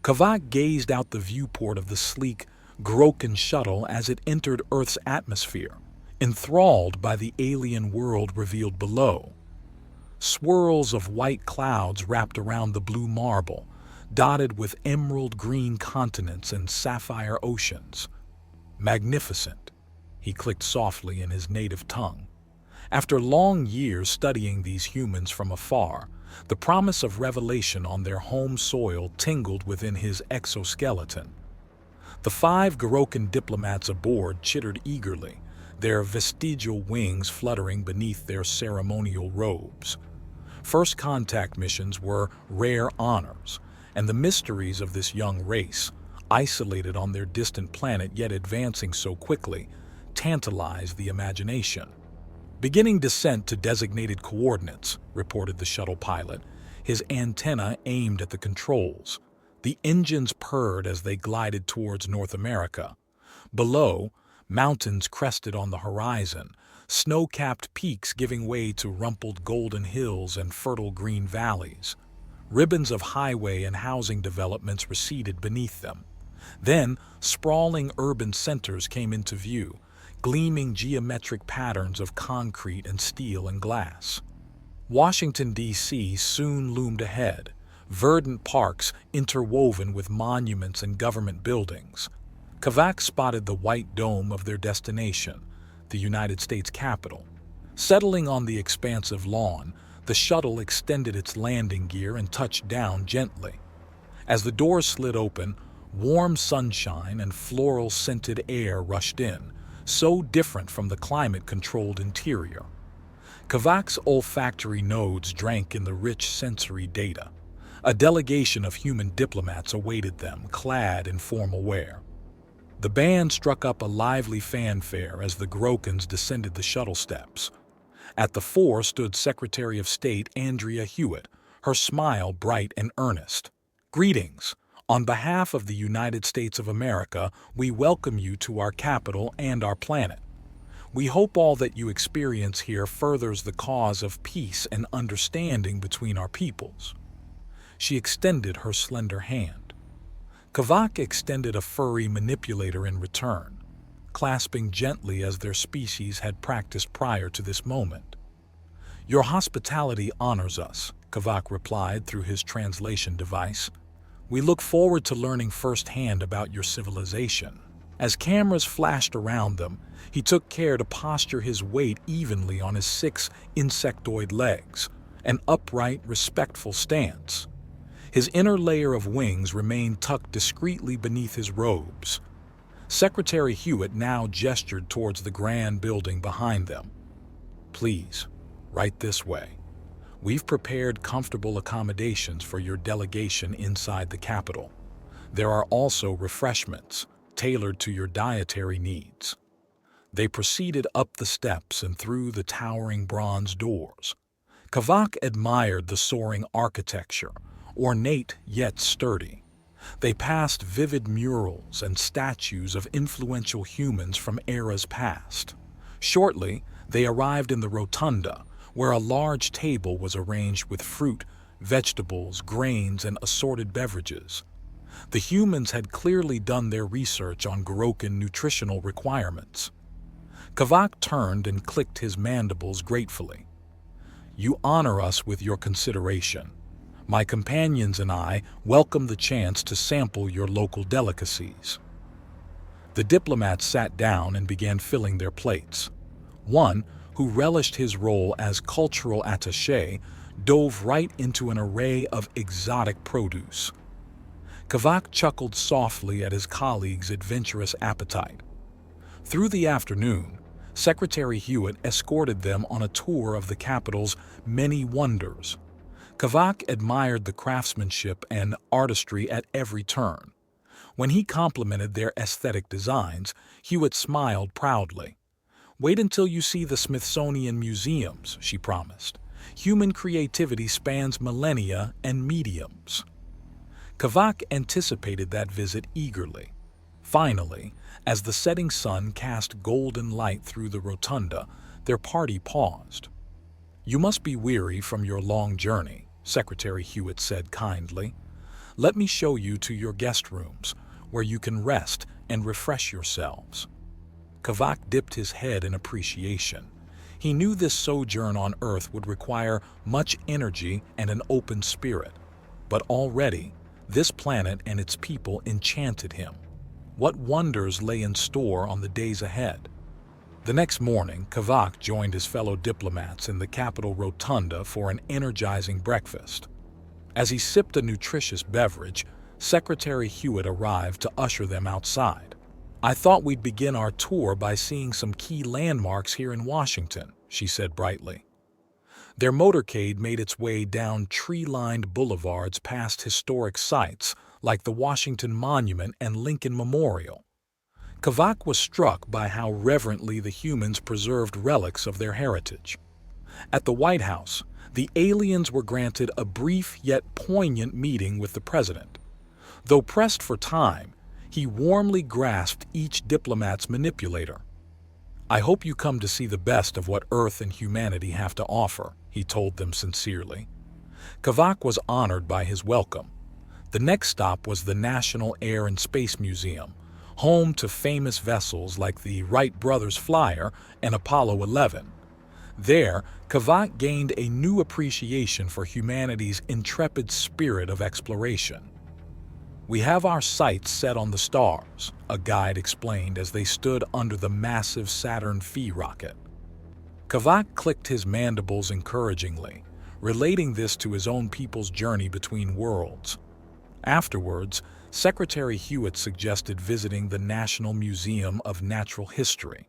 Kavak gazed out the viewport of the sleek, Groken shuttle as it entered Earth's atmosphere, enthralled by the alien world revealed below. Swirls of white clouds wrapped around the blue marble, dotted with emerald-green continents and sapphire oceans. Magnificent, he clicked softly in his native tongue. After long years studying these humans from afar, the promise of revelation on their home soil tingled within his exoskeleton. The 5 Gorokan diplomats aboard chittered eagerly, their vestigial wings fluttering beneath their ceremonial robes. First contact missions were rare honors, and the mysteries of this young race, isolated on their distant planet yet advancing so quickly, tantalized the imagination. "Beginning descent to designated coordinates," reported the shuttle pilot, his antenna aimed at the controls. The engines purred as they glided towards North America. Below, mountains crested on the horizon, snow-capped peaks giving way to rumpled golden hills and fertile green valleys. Ribbons of highway and housing developments receded beneath them. Then, sprawling urban centers came into view, gleaming geometric patterns of concrete and steel and glass. Washington, D.C. soon loomed ahead, verdant parks interwoven with monuments and government buildings. Kavak spotted the white dome of their destination, the United States Capitol. Settling on the expansive lawn, the shuttle extended its landing gear and touched down gently. As the doors slid open, warm sunshine and floral-scented air rushed in, so different from the climate-controlled interior. Kavak's olfactory nodes drank in the rich sensory data. A delegation of human diplomats awaited them, clad in formal wear. The band struck up a lively fanfare as the Grokans descended the shuttle steps. At the fore stood Secretary of State Andrea Hewitt, her smile bright and earnest. "Greetings. On behalf of the United States of America, we welcome you to our capital and our planet. We hope all that you experience here furthers the cause of peace and understanding between our peoples." She extended her slender hand. Kavak extended a furry manipulator in return, clasping gently as their species had practiced prior to this moment. "Your hospitality honors us," Kavak replied through his translation device. "We look forward to learning firsthand about your civilization." As cameras flashed around them, he took care to posture his weight evenly on his 6 insectoid legs, an upright, respectful stance. His inner layer of wings remained tucked discreetly beneath his robes. Secretary Hewitt now gestured towards the grand building behind them. "Please, right this way. We've prepared comfortable accommodations for your delegation inside the Capitol. There are also refreshments, tailored to your dietary needs." They proceeded up the steps and through the towering bronze doors. Kavak admired the soaring architecture, ornate yet sturdy. They passed vivid murals and statues of influential humans from eras past. Shortly, they arrived in the rotunda, where a large table was arranged with fruit, vegetables, grains, and assorted beverages. The humans had clearly done their research on Gorokan nutritional requirements. Kavak turned and clicked his mandibles gratefully. "You honor us with your consideration. My companions and I welcome the chance to sample your local delicacies." The diplomats sat down and began filling their plates. One, who relished his role as cultural attaché, dove right into an array of exotic produce. Kavak chuckled softly at his colleague's adventurous appetite. Through the afternoon, Secretary Hewitt escorted them on a tour of the capital's many wonders. Kavak admired the craftsmanship and artistry at every turn. When he complimented their aesthetic designs, Hewitt smiled proudly. "Wait until you see the Smithsonian museums," she promised. "Human creativity spans millennia and mediums." Kavak anticipated that visit eagerly. Finally, as the setting sun cast golden light through the rotunda, their party paused. "You must be weary from your long journey," Secretary Hewitt said kindly. Let me show you to your guest rooms, where you can rest and refresh yourselves." Kavak dipped his head in appreciation. He knew this sojourn on Earth would require much energy and an open spirit, but already this planet and its people enchanted him. What wonders lay in store on the days ahead? The next morning, Kavak joined his fellow diplomats in the Capitol Rotunda for an energizing breakfast. As he sipped a nutritious beverage, Secretary Hewitt arrived to usher them outside. "I thought we'd begin our tour by seeing some key landmarks here in Washington," she said brightly. Their motorcade made its way down tree-lined boulevards past historic sites like the Washington Monument and Lincoln Memorial. Kavak was struck by how reverently the humans preserved relics of their heritage. At the White House, the aliens were granted a brief yet poignant meeting with the president. Though pressed for time, he warmly grasped each diplomat's manipulator. "I hope you come to see the best of what Earth and humanity have to offer," he told them sincerely. Kavak was honored by his welcome. The next stop was the National Air and Space Museum, home to famous vessels like the Wright brothers Flyer and Apollo 11. There, Kavak gained a new appreciation for humanity's intrepid spirit of exploration. "We have our sights set on the stars," a guide explained as they stood under the massive Saturn V rocket. Kavak clicked his mandibles encouragingly, relating this to his own people's journey between worlds. Afterwards, Secretary Hewitt suggested visiting the National Museum of Natural History.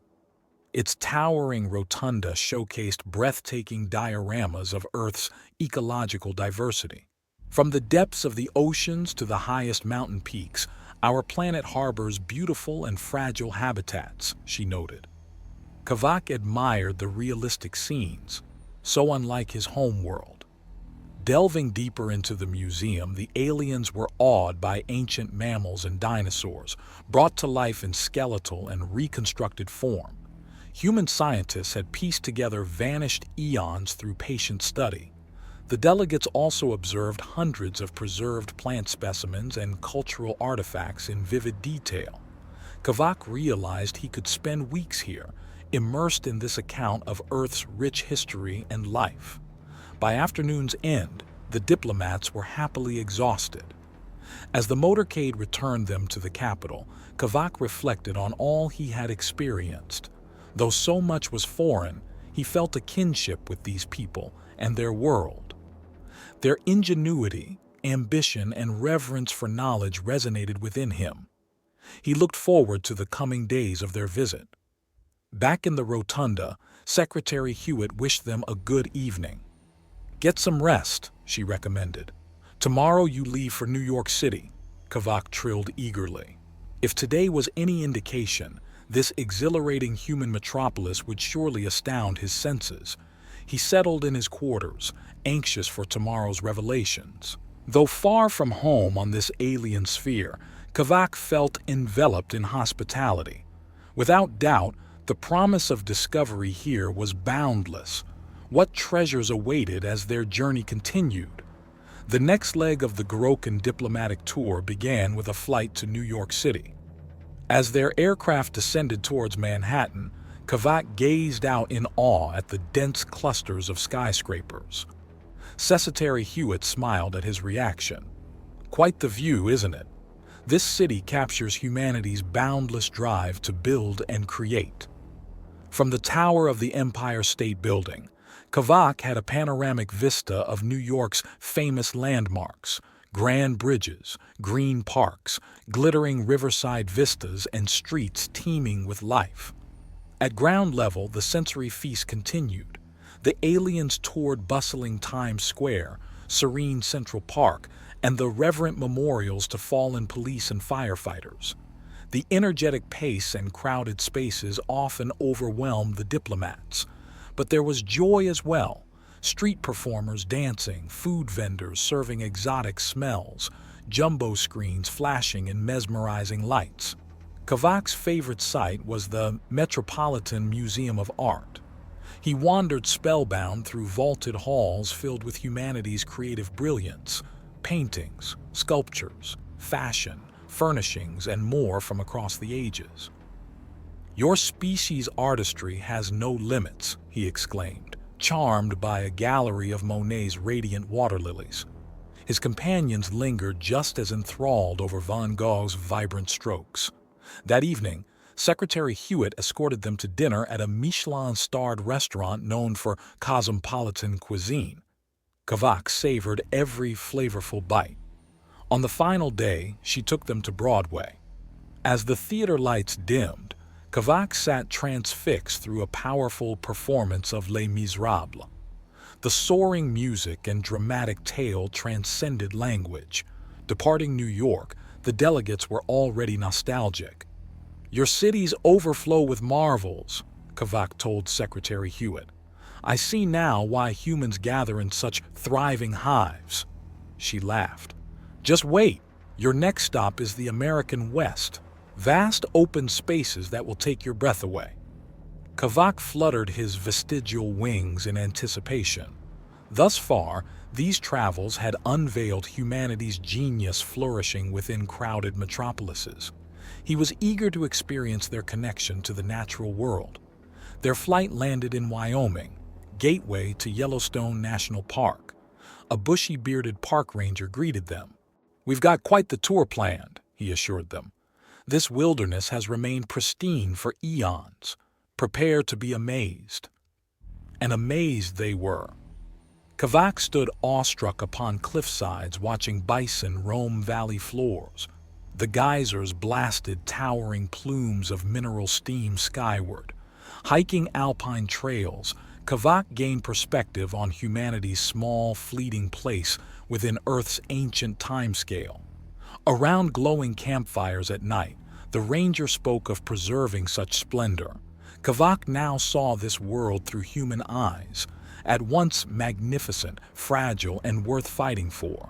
Its towering rotunda showcased breathtaking dioramas of Earth's ecological diversity. "From the depths of the oceans to the highest mountain peaks, our planet harbors beautiful and fragile habitats," she noted. Kavak admired the realistic scenes, so unlike his home world. Delving deeper into the museum, the aliens were awed by ancient mammals and dinosaurs, brought to life in skeletal and reconstructed form. Human scientists had pieced together vanished eons through patient study. The delegates also observed hundreds of preserved plant specimens and cultural artifacts in vivid detail. Kavak realized he could spend weeks here, immersed in this account of Earth's rich history and life. By afternoon's end, the diplomats were happily exhausted. As the motorcade returned them to the Capitol, Kavak reflected on all he had experienced. Though so much was foreign, he felt a kinship with these people and their world. Their ingenuity, ambition, and reverence for knowledge resonated within him. He looked forward to the coming days of their visit. Back in the rotunda, Secretary Hewitt wished them a good evening. "Get some rest," she recommended. "Tomorrow you leave for New York City," Kavak trilled eagerly. If today was any indication, this exhilarating human metropolis would surely astound his senses. He settled in his quarters, anxious for tomorrow's revelations. Though far from home on this alien sphere, Kavak felt enveloped in hospitality. Without doubt, the promise of discovery here was boundless. What treasures awaited as their journey continued? The next leg of the Gorokan diplomatic tour began with a flight to New York City. As their aircraft descended towards Manhattan, Kavak gazed out in awe at the dense clusters of skyscrapers. Secretary Hewitt smiled at his reaction. "Quite the view, isn't it? This city captures humanity's boundless drive to build and create." From the tower of the Empire State Building, Kavak had a panoramic vista of New York's famous landmarks, grand bridges, green parks, glittering riverside vistas, and streets teeming with life. At ground level, the sensory feast continued. The aliens toured bustling Times Square, serene Central Park, and the reverent memorials to fallen police and firefighters. The energetic pace and crowded spaces often overwhelmed the diplomats. But there was joy as well. Street performers dancing, food vendors serving exotic smells, jumbo screens flashing in mesmerizing lights. Kavak's favorite site was the Metropolitan Museum of Art. He wandered spellbound through vaulted halls filled with humanity's creative brilliance, paintings, sculptures, fashion, furnishings, and more from across the ages. "Your species' artistry has no limits," he exclaimed, charmed by a gallery of Monet's radiant water lilies. His companions lingered just as enthralled over Van Gogh's vibrant strokes. That evening, Secretary Hewitt escorted them to dinner at a Michelin-starred restaurant known for cosmopolitan cuisine. Kavak savored every flavorful bite. On the final day, she took them to Broadway. As the theater lights dimmed, Kavak sat transfixed through a powerful performance of Les Miserables. The soaring music and dramatic tale transcended language. Departing New York, the delegates were already nostalgic. "Your cities overflow with marvels," Kavak told Secretary Hewitt. "I see now why humans gather in such thriving hives." She laughed. "Just wait. Your next stop is the American West. Vast open spaces that will take your breath away." Kavak fluttered his vestigial wings in anticipation. Thus far, these travels had unveiled humanity's genius flourishing within crowded metropolises. He was eager to experience their connection to the natural world. Their flight landed in Wyoming, gateway to Yellowstone National Park. A bushy-bearded park ranger greeted them. "We've got quite the tour planned," he assured them. "This wilderness has remained pristine for eons. Prepare to be amazed." And amazed they were. Kavak stood awestruck upon cliffsides watching bison roam valley floors. The geysers blasted towering plumes of mineral steam skyward. Hiking alpine trails, Kavak gained perspective on humanity's small, fleeting place within Earth's ancient timescale. Around glowing campfires at night, the ranger spoke of preserving such splendor. Kavak now saw this world through human eyes, at once magnificent, fragile, and worth fighting for.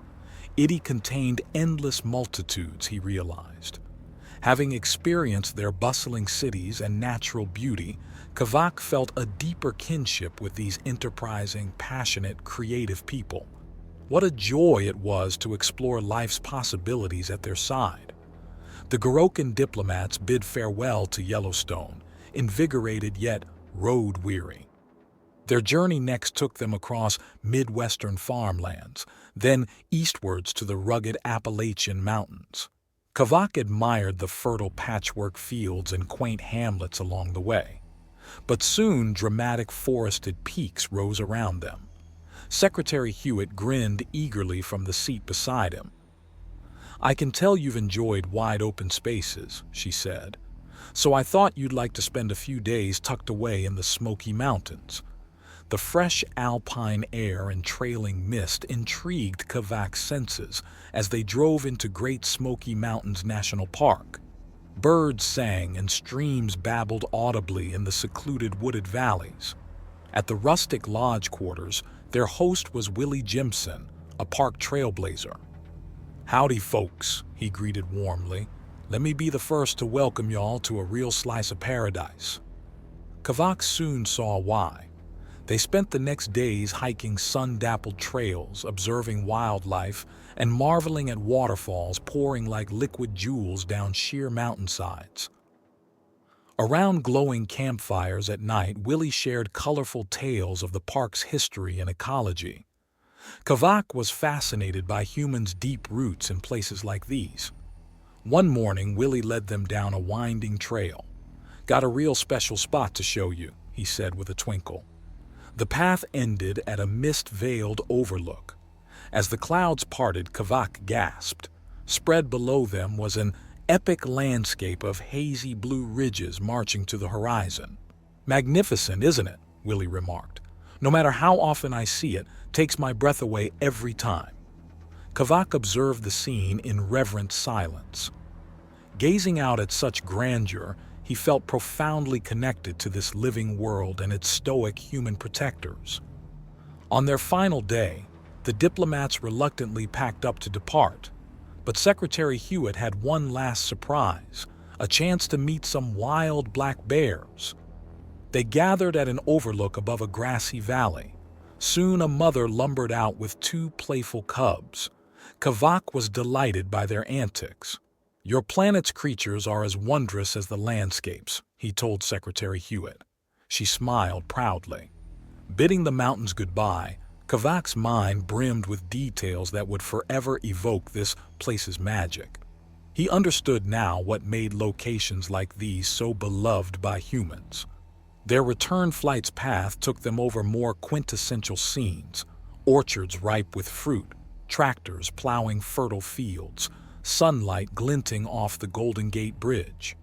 It contained endless multitudes, he realized. Having experienced their bustling cities and natural beauty, Kavak felt a deeper kinship with these enterprising, passionate, creative people. What a joy it was to explore life's possibilities at their side. The Gorokan diplomats bid farewell to Yellowstone, invigorated yet road-weary. Their journey next took them across Midwestern farmlands, then eastwards to the rugged Appalachian Mountains. Kavak admired the fertile patchwork fields and quaint hamlets along the way. But soon dramatic forested peaks rose around them. Secretary Hewitt grinned eagerly from the seat beside him. "I can tell you've enjoyed wide-open spaces," she said. "So I thought you'd like to spend a few days tucked away in the Smoky Mountains." The fresh alpine air and trailing mist intrigued Kavak's senses as they drove into Great Smoky Mountains National Park. Birds sang and streams babbled audibly in the secluded wooded valleys. At the rustic lodge quarters, their host was Willie Jimson, a park trailblazer. "Howdy, folks," he greeted warmly. "Let me be the first to welcome y'all to a real slice of paradise." Kavak soon saw why. They spent the next days hiking sun-dappled trails, observing wildlife, and marveling at waterfalls pouring like liquid jewels down sheer mountainsides. Around glowing campfires at night, Willie shared colorful tales of the park's history and ecology. Kavak was fascinated by humans' deep roots in places like these. One morning, Willie led them down a winding trail. "Got a real special spot to show you," he said with a twinkle. The path ended at a mist-veiled overlook. As the clouds parted, Kavak gasped. Spread below them was an epic landscape of hazy blue ridges marching to the horizon. "Magnificent, isn't it?" Willie remarked. "No matter how often I see it, takes my breath away every time." Kavak observed the scene in reverent silence. Gazing out at such grandeur, he felt profoundly connected to this living world and its stoic human protectors. On their final day, the diplomats reluctantly packed up to depart, but Secretary Hewitt had one last surprise, a chance to meet some wild black bears. They gathered at an overlook above a grassy valley. Soon a mother lumbered out with two playful cubs. Kavak was delighted by their antics. "Your planet's creatures are as wondrous as the landscapes," he told Secretary Hewitt. She smiled proudly. Bidding the mountains goodbye, Kavak's mind brimmed with details that would forever evoke this place's magic. He understood now what made locations like these so beloved by humans. Their return flight's path took them over more quintessential scenes: orchards ripe with fruit, tractors plowing fertile fields, sunlight glinting off the Golden Gate Bridge.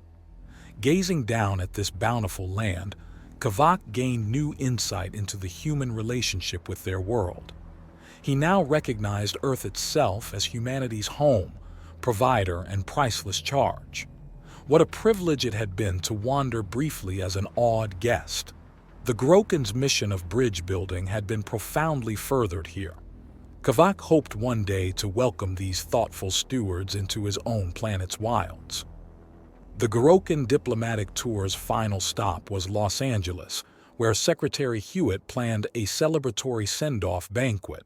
Gazing down at this bountiful land, Kavak gained new insight into the human relationship with their world. He now recognized Earth itself as humanity's home, provider, and priceless charge. What a privilege it had been to wander briefly as an awed guest. The Grokan's mission of bridge building had been profoundly furthered here. Kavak hoped one day to welcome these thoughtful stewards into his own planet's wilds. The Grokan diplomatic tour's final stop was Los Angeles, where Secretary Hewitt planned a celebratory send-off banquet.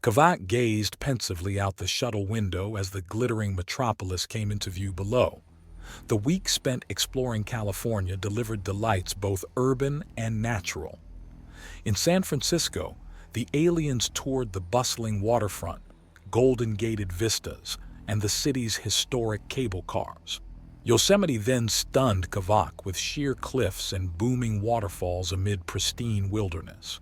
Kavak gazed pensively out the shuttle window as the glittering metropolis came into view below. The week spent exploring California delivered delights both urban and natural. In San Francisco, the aliens toured the bustling waterfront, golden-gated vistas, and the city's historic cable cars. Yosemite then stunned Kavak with sheer cliffs and booming waterfalls amid pristine wilderness.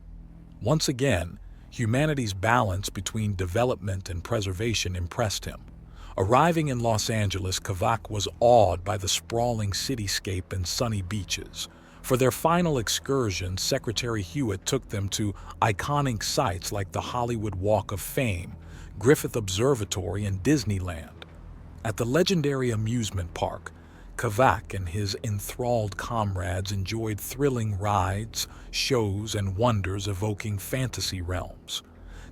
Once again, humanity's balance between development and preservation impressed him. Arriving in Los Angeles, Kavak was awed by the sprawling cityscape and sunny beaches. For their final excursion, Secretary Hewitt took them to iconic sites like the Hollywood Walk of Fame, Griffith Observatory, and Disneyland. At the legendary amusement park, Kavak and his enthralled comrades enjoyed thrilling rides, shows, and wonders evoking fantasy realms.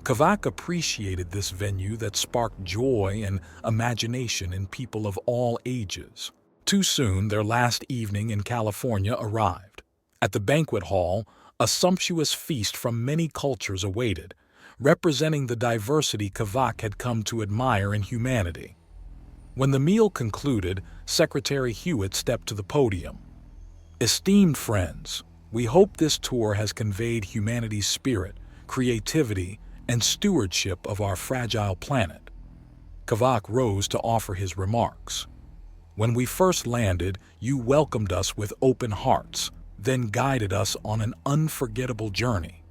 Kavak appreciated this venue that sparked joy and imagination in people of all ages. Too soon, their last evening in California arrived. At the banquet hall, a sumptuous feast from many cultures awaited, representing the diversity Kavak had come to admire in humanity. When the meal concluded, Secretary Hewitt stepped to the podium. "Esteemed friends, we hope this tour has conveyed humanity's spirit, creativity, and stewardship of our fragile planet." Kavak rose to offer his remarks. "When we first landed, you welcomed us with open hearts, then guided us on an unforgettable journey.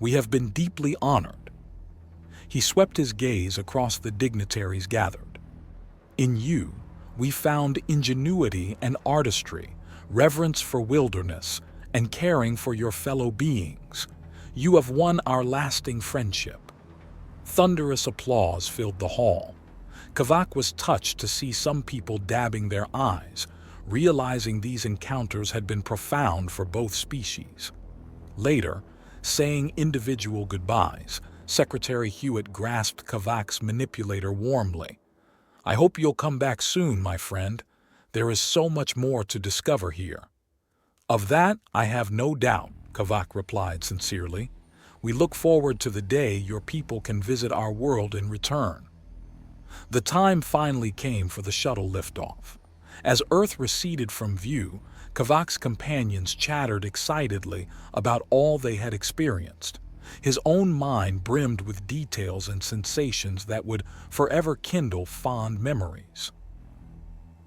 We have been deeply honored." He swept his gaze across the dignitaries gathered. "In you, we found ingenuity and artistry, reverence for wilderness, and caring for your fellow beings. You have won our lasting friendship." Thunderous applause filled the hall. Kavak was touched to see some people dabbing their eyes, realizing these encounters had been profound for both species. Later, saying individual goodbyes, Secretary Hewitt grasped Kavak's manipulator warmly. "I hope you'll come back soon, my friend. There is so much more to discover here." "Of that, I have no doubt," Kavak replied sincerely. "We look forward to the day your people can visit our world in return." The time finally came for the shuttle liftoff. As Earth receded from view, Kavak's companions chattered excitedly about all they had experienced. His own mind brimmed with details and sensations that would forever kindle fond memories.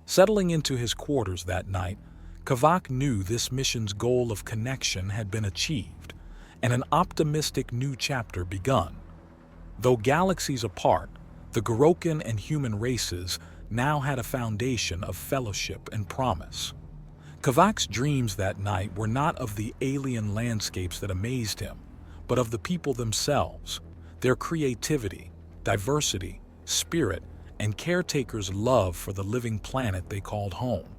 Settling into his quarters that night, Kavak knew this mission's goal of connection had been achieved, and an optimistic new chapter begun. Though galaxies apart, the Gorokan and human races now had a foundation of fellowship and promise. Kavak's dreams that night were not of the alien landscapes that amazed him, but of the people themselves, their creativity, diversity, spirit, and caretakers' love for the living planet they called home.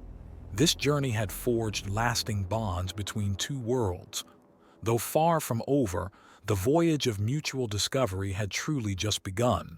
This journey had forged lasting bonds between two worlds. Though far from over, the voyage of mutual discovery had truly just begun.